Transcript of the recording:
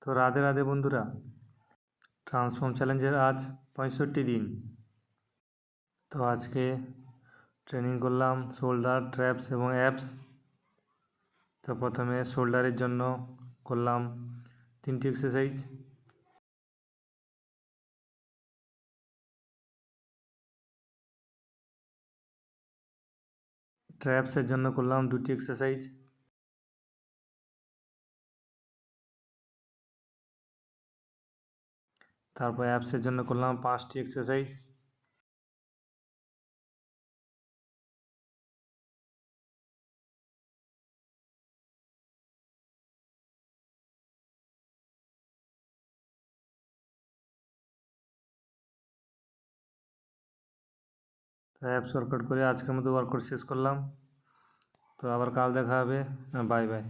তো রাধে রাধে বন্ধুরা, ট্রান্সফর্ম চ্যালেঞ্জের আজ 65 দিন। তো আজকে ট্রেনিং করলাম শোল্ডার, ট্র্যাপস এবং অ্যাপস। তো প্রথমে শোল্ডারের জন্য করলাম 3টি এক্সারসাইজ। ট্র্যাপসের জন্য করলাম 2টি এক্সারসাইজ। তারপর অ্যাপসের জন্য করলাম 5টি এক্সারসাইজ। তো অ্যাপস ওয়ার্কআউট করে আজকের মতো ওয়ার্কআউট শেষ করলাম। তো আবার কাল দেখা হবে। Bye bye.